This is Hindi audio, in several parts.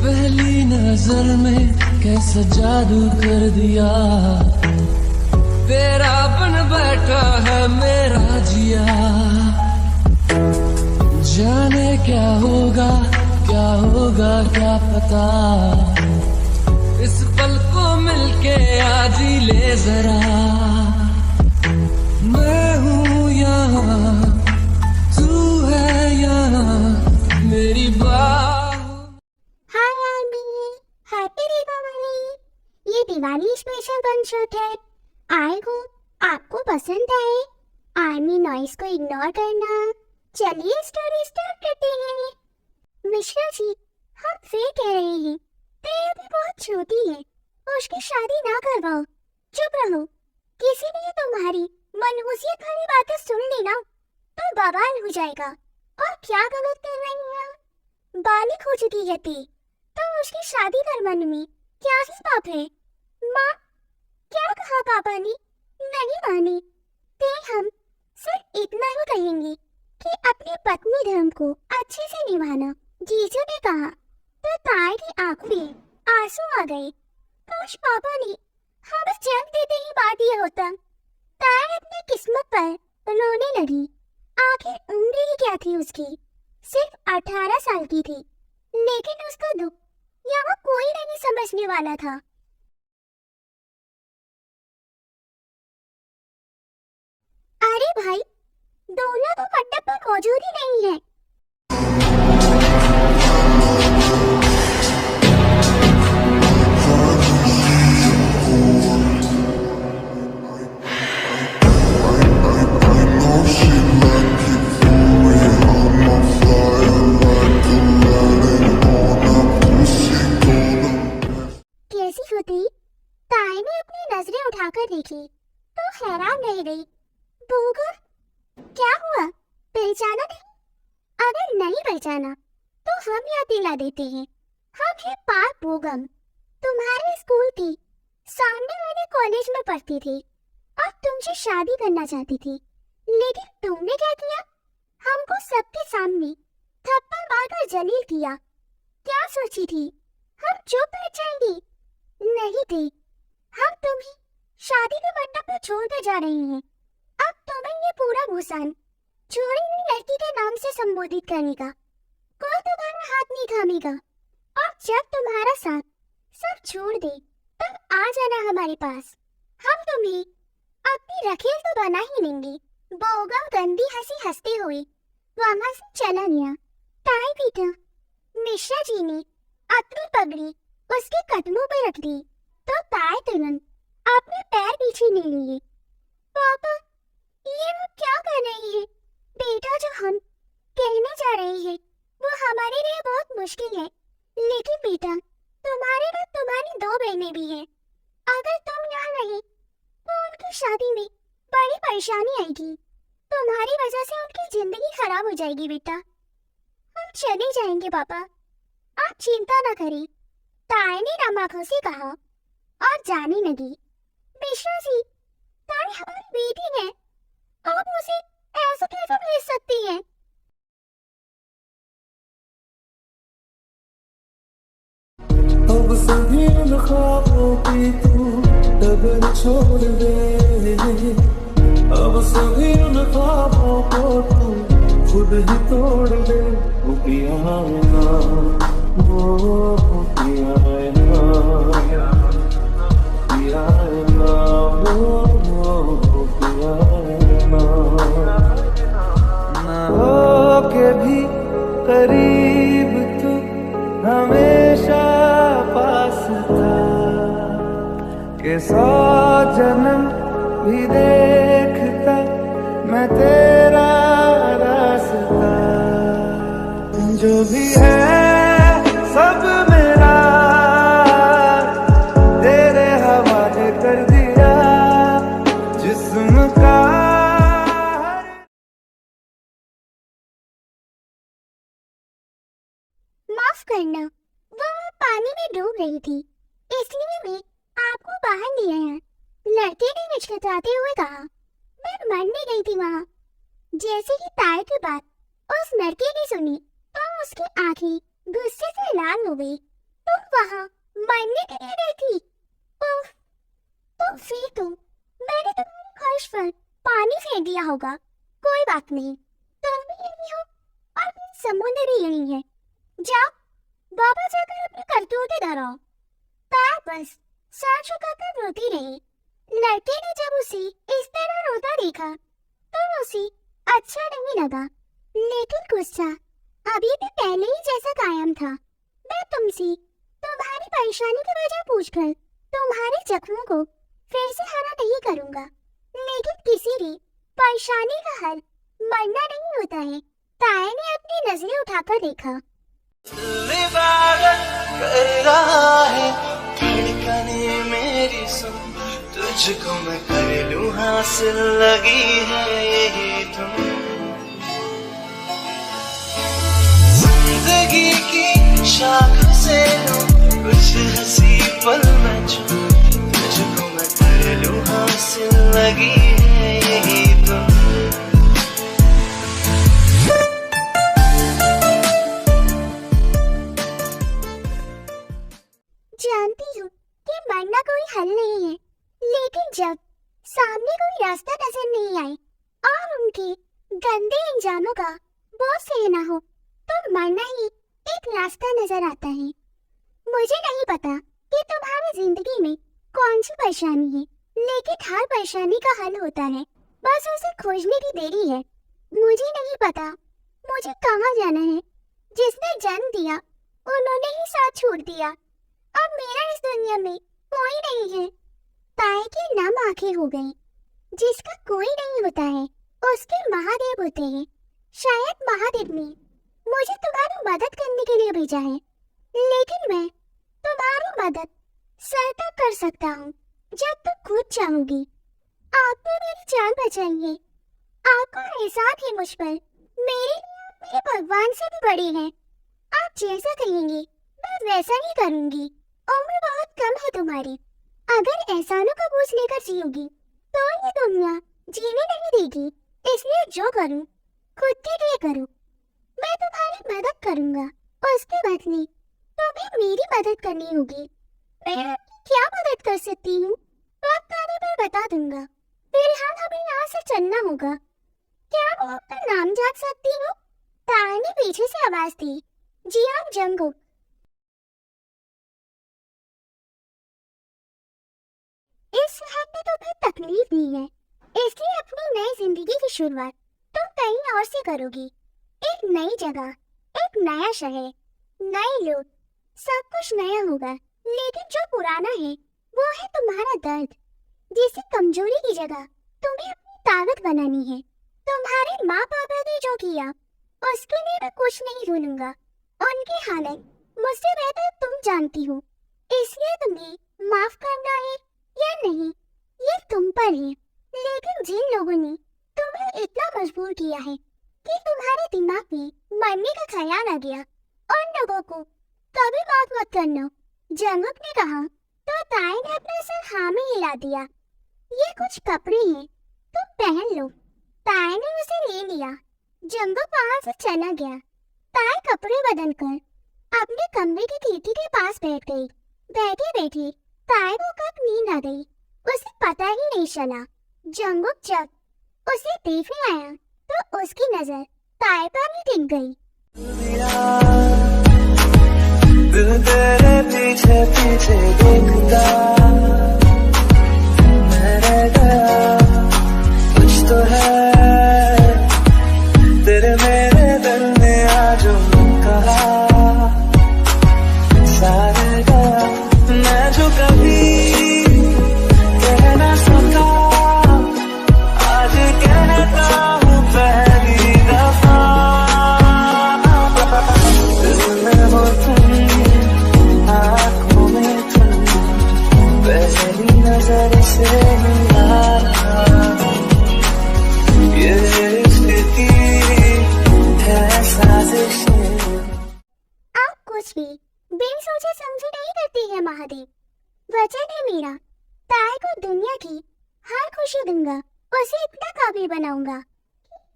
पहली नजर में कैसा जादू कर दिया, तेरा बन बैठा है मेरा जिया। जाने क्या होगा क्या पता, इस पल को मिलके आज ही ले जरा। मैं हूँ यहाँ, तू है यहाँ, मेरी बात। हाय आर्मी, हैप्पी दीपावली। ये दिवाली स्पेशल कॉन्सर्ट है। आई होप आपको पसंद आए। आर्मी नॉइस को इग्नोर करना। चलिए स्टोरी स्टार्ट करते हैं। मिश्रा जी, हम फिर कह रहे हैं, तेरी अभी बहुत छोटी है, उसकी शादी ना करवाओ। चुप रहो। किसी ने तुम्हारी मनहूसियत वाली बातें सुन ली ना तो बवाल हो जाएगा। और क्या गलत कर रही हैं? बालिग हो चुकी है ती, तो उसकी शादी करवाने में क्या ही पाप है? माँ, क्या कहा पापा ने? नहीं मानी। ते हम सिर्फ इतना ही कहेंगे कि अपनी पत्नी धर्म को अच्छे से निभाना। जीजू ने कहा तो ताए की आंखों में आंसू आ गए। काश पापा ने हमें जन्म देते ही बात दिया होता। ताए अपनी किस्मत पर रोने लगी। आखिर उम्र ही क्या थी उसकी? सिर्फ 18 साल की थी, लेकिन उसका दुख यहाँ कोई नहीं समझने वाला था। अरे भाई, दूल्हा तो मंडप पर मौजूद ही नहीं है। कैसी होती? ताई ने अपनी नजरें उठाकर देखी तो हैरान रह गई। बोगर, क्या हुआ? पहचाना नहीं? अगर नहीं पहचाना तो हम याद दिला देते हैं। हम हैं पार्थ बोगम, तुम्हारे स्कूल की सामने वाले कॉलेज में पढ़ती थी और तुमसे शादी करना चाहती थी। लेकिन तुमने क्या किया? हमको सबके सामने थप्पड़ मारकर जलील किया। क्या सोची थी हम चुप रह जाएंगे? नहीं थी। हम तुम्हें शादी के मंडप में छोड़कर जा रहे हैं। अब तुम्हें ये पूरा भूसान छोड़ी हुई लड़की के नाम से संबोधित करेगा। कोई तुम्हारा हाथ नहीं थामेगा। और जब तुम्हारा साथ सब छोड़ दे तब आ जाना हमारे पास। हम तुम्हें अपनी रखेल तो बना ही लेंगे। बोगम गंदी हंसी हंसते हुए वहां से चला गया। ताई पीटा। मिश्रा जी ने अपनी पगड़ी उसके कदमों पर रख दी तो ताई तुरंत अपने पैर पीछे ले लिए। पापा, ये वो क्या कर रही है? बेटा, जो हम कहने जा रहे हैं वो हमारे लिए बहुत मुश्किल है। लेकिन बेटा, तुम्हारे बाद तुम्हारी 2 बहनें भी हैं। अगर तुम यहाँ रहे तो उनकी शादी में बड़ी परेशानी आएगी। तुम्हारी वजह से उनकी जिंदगी खराब हो जाएगी बेटा। हम चले जाएंगे पापा, आप चिंता न करें। ताई ने नम से कहा और जाने लगी। मिश्रा जी, ताई हमारी बेटी है, आप उसे ऐसे कैसे भेज सकती हैं? अब सभी उन ख्वाबों की तू डगर छोड़ दे। अब सभी उन ख्वाबों को तू खुद ही तोड़ दे। वो पिया ना, वो पिया ना, पिया ना, वो पिया ना। हो के भी करीब तू हमेशा पास था, के 100 जन्म भी देखता मैं तेरा रास्ता। जो भी है सब मेरा तेरे हवाले कर दिया। जिस्म का माफ करना, वो पानी में डूब रही थी, इसलिए मैं आपको बाहर ले आया। लड़के ने हिचकिचाते हुए कहा, मैं मरने गई थी वहाँ। जैसे ही ताई की बात उस लड़के ने सुनी तो उसकी आंखें गुस्से से लाल हो गई। तुम वहाँ मरने के लिए गई थी? उफ, तो फिर तो मैंने तुम्हारी ख्वाहिश पर पानी फेंक दिया होगा। कोई बात नहीं, तुम भी यही हो और फिर समुद्र भी यही है। जाओ, वापस जाकर अपनी करतूतें दोहराओ। पैर बस सर झुकाकर रोती रही। लड़के ने जब उसे इस तरह रोता देखा तो उसे अच्छा नहीं लगा, लेकिन गुस्सा अभी भी पहले ही जैसा कायम था। मैं तुमसे तुम्हारी परेशानी की वजह पूछकर तुम्हारे जख्मों को फिर से हरा नहीं करूंगा, लेकिन किसी भी परेशानी का हल मरना नहीं होता है। ताया ने अपनी नजरें उठाकर देखा। इबादत कर रहा है धड़कने मेरी सुन, तुझको मैं कर लूं हासिल, लगी है यही धुन। जिंदगी की शाख से लूं कुछ हंसी पल में चुन, तुझको मैं कर लूं हासिल, लगी है यही धुन। जानती हूँ कि मरना कोई हल नहीं है, लेकिन जब सामने कोई रास्ता नजर नहीं आए और उनके गंदे इंजामों का बोझ सहना हो तो मरना ही एक रास्ता नजर आता है। मुझे नहीं पता कि तुम्हारी जिंदगी में कौन सी परेशानी है, लेकिन हर परेशानी का हल होता है, बस उसे खोजने की देरी है। मुझे नहीं पता मुझे कहाँ जाना है। जिसने जन्म दिया उन्होंने ही साथ छोड़ दिया। अब मेरा इस दुनिया में कोई नहीं है। ताए की नम आंखें हो गई। जिसका कोई नहीं होता है उसके महादेव होते हैं। शायद महादेव ने मुझे तुम्हारी मदद करने के लिए भेजा है, लेकिन मैं तुम्हारी मदद सर तक कर सकता हूँ जब तुम खुद चाहोगी। आपने मेरी जान बचाई है। आपका एहसान है मुझ पर। मेरे भगवान से भी बड़ी है। आप जैसा कहेंगे मैं वैसा ही करूंगी। उम्र बहुत कम है तुम्हारी। अगर एहसानों का बोझ लेकर जियोगी तो ये दुनिया जीने नहीं देगी। इसलिए जो करूं खुद के लिए करो। मैं तुम्हारी मदद करूंगा, उसके बदले तुम्हें मेरी मदद करनी होगी। मैं क्या मदद कर सकती हूँ वक्त आने पर बता दूंगा। फिलहाल हमें यहाँ से चलना होगा। क्या मैं अपना नाम जान सकती हूँ? ताया ने पीछे से आवाज दी। जी हाँ, जंगुक। इस शहर ने तुम्हें तकलीफ दी है, इसलिए अपनी नई जिंदगी की शुरुआत तुम कहीं और से करोगी। एक नई जगह, एक नया शहर, नए लोग, सब कुछ नया होगा। लेकिन जो पुराना है वो है तुम्हारा दर्द, जिसे कमजोरी की जगह तुम्हें अपनी ताकत बनानी है। तुम्हारे माँ पापा ने जो किया उसके लिए मैं कुछ नहीं भूलूंगा। उनकी हालत मुझसे बेहतर तुम जानती हो, इसलिए तुम्हें माफ करना है या नहीं ये तुम पर है। लेकिन जिन लोगों ने तुम्हें इतना मजबूर किया है कि तुम्हारे दिमाग में मरने का ख्याल आ गया, उन लोगों को कभी माफ मत करना। जंगुक ने कहा तो ताए ने अपना सर हाँ में हिला दिया। ये कुछ कपड़े हैं, तुम पहन लो। ताए ने उसे ले लिया। जंगुक वहां से चला गया। ताए कपड़े बदलकर अपने कमरे की खिड़की के पास बैठ गई। बैठे बैठे ताए को कब नींद आ गई उसे पता ही नहीं चला। जंगुक जब उसे देखने आया तो उसकी नजर ताए पर ही टिक गई। दिल तेरे पीछे पीछे देखता मैं रह गया, कुछ तो है तेरे मेरे दिल ने आज कहा। सारे गया मैं जो कभी कह ना सका, आज कहता हूँ पहली दफा। दिल में हो तुम, आँखों में तुम, पहली नजर से मिला। ये स्थिति है साजिश। आप कुछ भी बिन सोचे समझे नहीं करती है महादेव। वचन है मेरा, ताए को दुनिया की हर खुशी दूंगा, उसे इतना काबिल बनाऊंगा।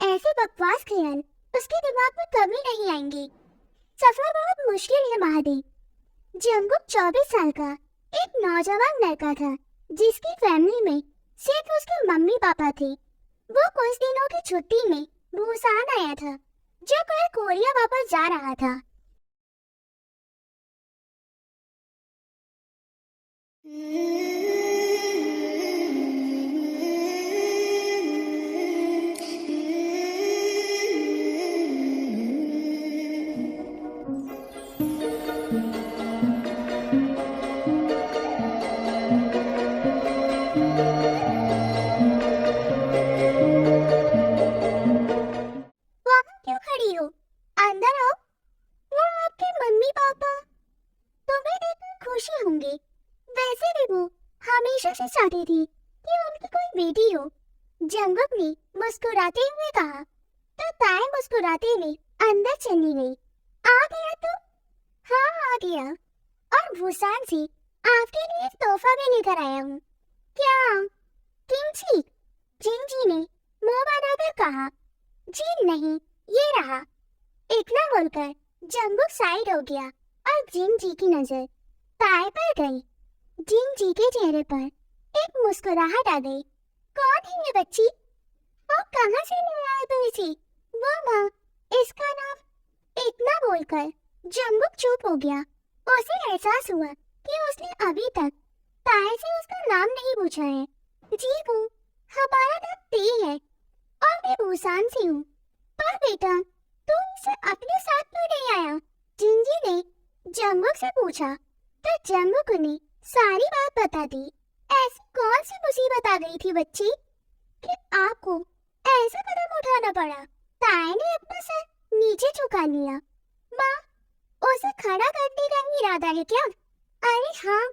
ऐसे बकवास ख्याल उसके दिमाग में कभी नहीं आएंगे। सफर बहुत मुश्किल है महादेव, जंगकुक 24 साल का एक नौजवान लड़का था जिसकी फैमिली में सिर्फ उसके मम्मी पापा थे। वो कुछ दिनों की छुट्टी में बुसान आया था जो कल कोरिया वापस जा रहा था। वहाँ क्यों खड़ी हो? अंदर आओ। वो आपके मम्मी पापा तुम्हें देखकर खुशी होंगे। वैसे भी वो हमेशा से चाहती थी कि उनकी कोई बेटी हो। जंगकुक ने मुस्कुराते हुए कहा तो ताई मुस्कुराते हुए अंदर चली गई। आ गया तो? हाँ आ गया, और बुसान से आपके लिए एक तोहफा भी लेकर आया हूँ। क्या? किमची? जिंजी ने मुंह बनाकर कहा। जी नहीं, ये रहा। इतना बोलकर जंगकुक साइड हो गया और जिंजी की नजर ताई पर गई। जिंजी के चेहरे पर एक मुस्कुराहट आ गई। कौन है ये बच्ची? और कहाँ से ले आए तुम इसे? वो माँ, इसका नाम। इतना बोलकर जंगकुक चुप हो गया। उसे एहसास हुआ कि उसने अभी तक ताई से उसका नाम नहीं पूछा है। जी वो, हमारा नाम ती है और मैं बुसान से हूँ। पर बेटा, तू इसे अपने साथ क्यों नहीं आया? जिंजी ने जंगकुक से पूछा तो जंगकुक ने सारी बात बता दी। ऐसी कौन सी मुसीबत आ गई थी बच्ची कि आपको ऐसा कदम उठाना पड़ा? ताई ने अपना सर नीचे झुका लिया। माँ, उसे खड़ा करने का ही इरादा है क्या? अरे हाँ,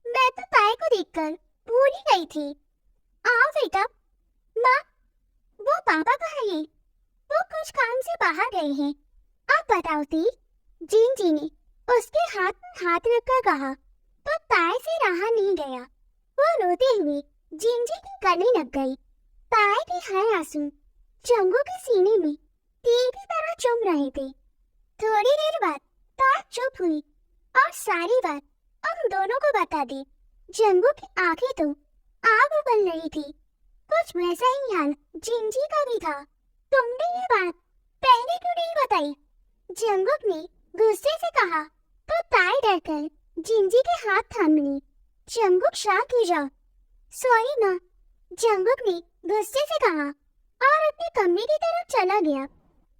मैं तो ताई को देखकर भूल ही गई थी। आओ बेटा। माँ, वो पापा कहाँ हैं? वो कुछ काम से बाहर गए हैं। आप बताओ ती। जिंजी ने उसके हाथ पर हाथ रखकर कहा तो ताई से रहा नहीं गया। वो रोते हुए जिंजी के गले लग गई। ताई के हर आंसू जंगकुक के सीने में तीर की तरह चुभ रहे थे। थोड़ी देर बाद ताई चुप हुई और सारी बात उन दोनों को बता दी। जंगकुक की आंखें तो आग उबल रही थी। कुछ वैसा ही हाल जिंजी का भी था। तुमने ये बात पहले क्यों नहीं बताई? जंगकुक ने गुस्से से कहा तो ताई डरकर जिंजी के हाथ थाम ली। जंगकुक शाक हो जा। सॉरी माँ, जंगकुक ने गुस्से से कहा और अपने कमरे की तरफ चला गया।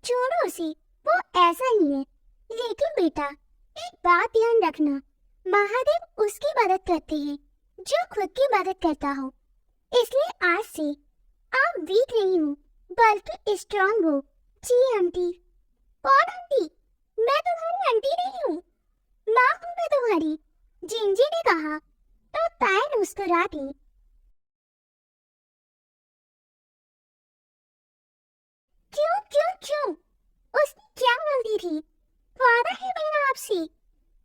छोड़ो उसे, वो ऐसा ही है। लेकिन बेटा, एक बात ध्यान रखना, महादेव उसकी मदद करते हैं जो खुद की मदद करता हो। इसलिए आज से आप वीक नहीं हो बल्कि स्ट्रांग हो। जी आंटी। कौन आंटी? मैं तुम्हारी आंटी नहीं हूँ, माँ हूँ मैं तुम्हारी, जिंजी ने कहा तो ताई मुस्कुरा दी। क्यों क्यों क्यों? उसने क्या गलती थी? वादा है मेरा आपसे,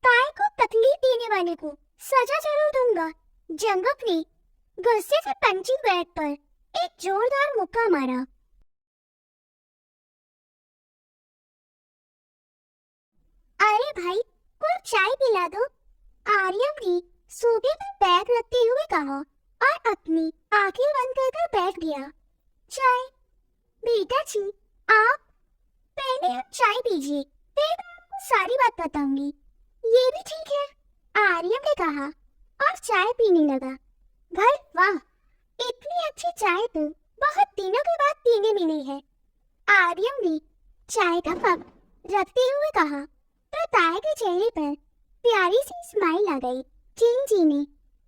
ताई को तकलीफ देने वाले को सजा जरूर दूंगा। जंगकुक ने गुस्से से पंचिंग बैग पर एक जोरदार मुक्का मारा। अरे भाई, कोई चाय पिला दो, आर्यम ने सोफे पर बैग रखते हुए कहा और अपनी आंखें बंद कर बैठ गया। चाय? बेटा जी, आप पहले आप चाय पीजिए, फिर मैं आपको सारी बात बताऊंगी। ये भी ठीक है, आर्यम ने कहा और चाय पीने लगा। भाई वाह, इतनी अच्छी चाय तो बहुत दिनों के बाद पीने मिली है। आर्यम ने चाय का कप रखते हुए कहा तो ताई के चेहरे पर प्यारी सी स्माइल आ गई। जिंजी ने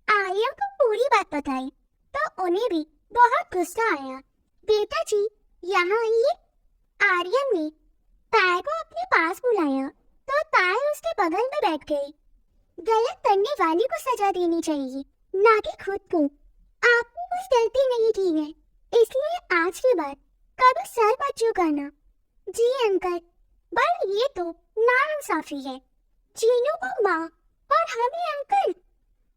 आर्यम को पूरी बात बताई तो उन्हें भी बहुत गुस्सा आया। बेटा जी, यहाँ आइए। आर्यम ने ताई को अपने पास बुलाया तो ताई उसके बगल में बैठ गई। गलत करने वाले को सजा देनी चाहिए, ना कि खुद को। आपने कुछ गलती नहीं की है, इसलिए आज के बाद कभी सर मत झुकाना। जी अंकल, पर ये तो नाइंसाफी है। चीनू को माँ और हमें अंकल,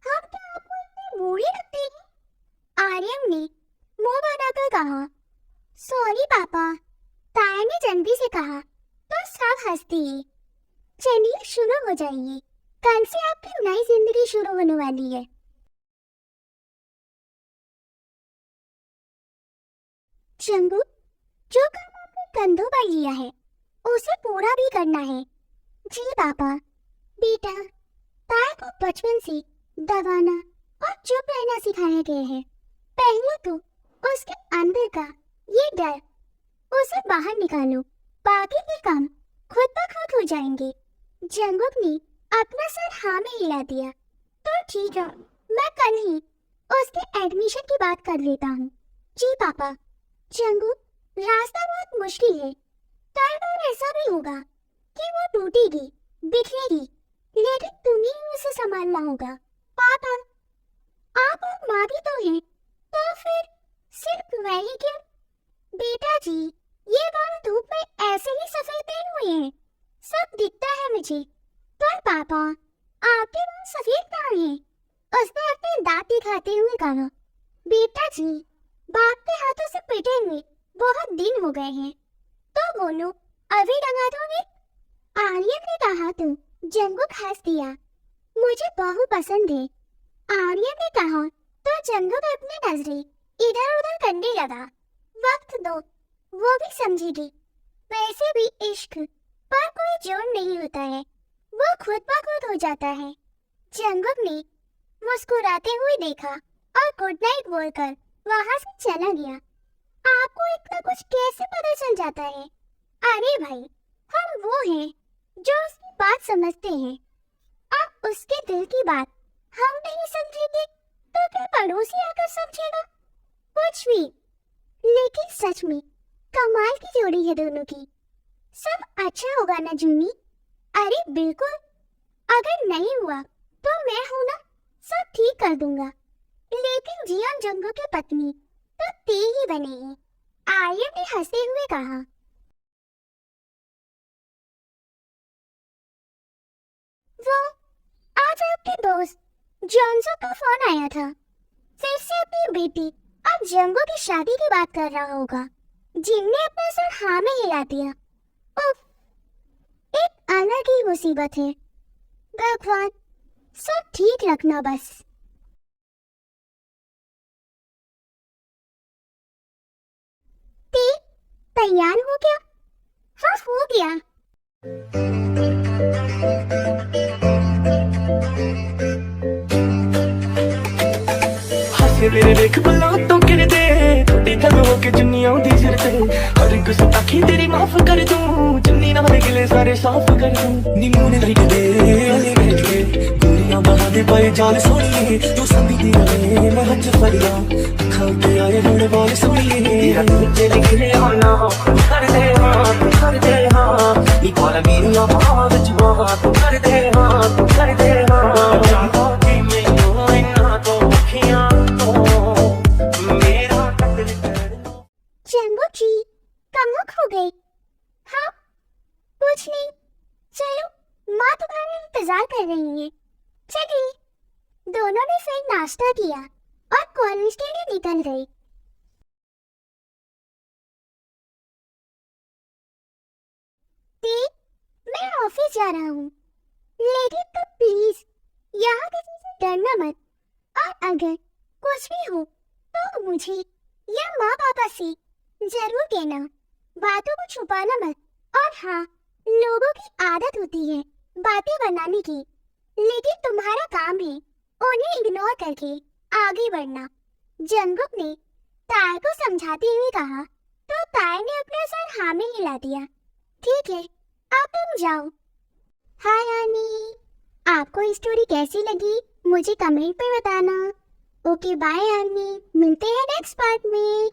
हम तो आपको इतने बूढ़े लगते हैं। आर्यम ने मुंह बनाकर कहा। सॉरी पापा, ताई ने जल्दी से कहा तो सब हंस दिए। चलिए शुरू हो जाइए। कल से आपकी नई जिंदगी शुरू होने वाली है। जंगू, जो काम आपने कंधों पर लिया है उसे पूरा भी करना है। जी पापा। बेटा, ताए को बचपन से दबाना और चुप रहना सिखाया गया है। पहले तो उसके अंदर का ये डर, उसे बाहर निकालो, बाकी के काम खुद ब खुद हो जाएंगे। जंगुक ने अपना सर हाँ में हिला दिया। तो ठीक है, मैं कल ही उसके एडमिशन की बात कर लेता हूँ। जी पापा। जंगू, रास्ता बहुत मुश्किल है। कई बार ऐसा भी होगा कि वो टूटेगी, बिखरेगी, लेकिन तुम्हें उसे संभालना होगा। पापा, आप और माँ भी तो हैं, तो फिर सिर्फ वही क्यों? बेटा जी, ये बाल धूप में ऐसे ही सफेद नहीं हुए हैं, सब दिखता है मुझे। पर पापा, आपके बाल सफेद कहाँ हैं? उसने अपने दांत दिखाते हुए कहा। बेटा जी, बाप के हाथों से पिटे हुए बहुत दिन हो गए हैं, तो बोलो अभी रंगा दोगे? आर्यन ने कहा तो जंगुक हंस दिया। मुझे बहु पसंद है। आर्यन ने कहा तो जंगुक अपनी नजरें इधर उधर करने लगा। वक्त दो, वो भी समझेगी। वैसे भी इश्क पर कोई जोर नहीं होता है, वो खुद ब खुद हो जाता है। जंगुक ने मुस्कुराते हुए देखा और गुड नाइट बोलकर वहां से चला गया। आपको इतना कुछ कैसे पता चल जाता है? अरे भाई, हम वो हैं जो उसकी बात समझते हैं। अब उसके दिल की बात हम नहीं समझेंगे तो क्या पड़ोसी आकर समझेगा? कुछ भी। लेकिन सच में कमाल की जोड़ी है दोनों की। सब अच्छा होगा ना जूनी? अरे बिल्कुल, अगर नहीं हुआ तो मैं हूं ना, सब ठीक कर दूंगा। लेकिन जियान जंगू की पत्नी तो ती ही बनेगी। आर्यन ने हंसते हुए कहा। वो आज आपके दोस्त जॉनसो का फोन आया था। फिर से अपनी बेटी अब जंगू की शादी की बात कर रहा होगा। जिनने अपना सर हाँ में हिला दिया। उफ, एक अलग ही मुसीबत है। भगवान, सब ठीक रखना बस। तैयार हो गया? हाँ, हो गया। हासे मेरे देख बल्ला तो कर दे, टूटी तब होके जुनिया दी जरते। हर एक गुस्ताखी तेरी माफ कर दूं, जुन्नी ना होने गिले सारे साफ कर दूं। नीमूने लाइट दे अले बैठे, गोरियां बहा दे पाए जाल सोनिए। तू संदी दी रहे मैं हज फरिया, खाते आए हुण वाल सोनिए। मुझे लिखने आना कर दे हाँ, नी कोला मेरी आवाज़ जवा तू कर दे हाँ। चाहो कि मैनू इन्ना तो अखियां तो मेरा कत्ल कर दो। जंगू जी, कहाँ खो गए? हाँ, कुछ नहीं। चलो, माँ तुम्हारा इंतजार कर रही है। चलिए। दोनों ने फिर नाश्ता किया और कॉलेज के लिए निकल गए। मैं ऑफिस जा रहा हूँ, लेकिन तुम प्लीज यहाँ किसी से डरना मत। और अगर कुछ भी हो तो मुझे या माँ पापा से जरूर कहना। बातों को छुपाना मत। और हाँ, लोगों की आदत होती है बातें बनाने की, लेकिन तुम्हारा काम है उन्हें इग्नोर करके आगे बढ़ना। जंगुक ने ताय को समझाते हुए कहा, तो ताय ने अपना सर हाँ में हिला दिया। ठीक है, अब तुम जाओ। हाय आनी, आपको स्टोरी कैसी लगी मुझे कमेंट पे बताना। ओके बाय आनी, मिलते हैं नेक्स्ट पार्ट में।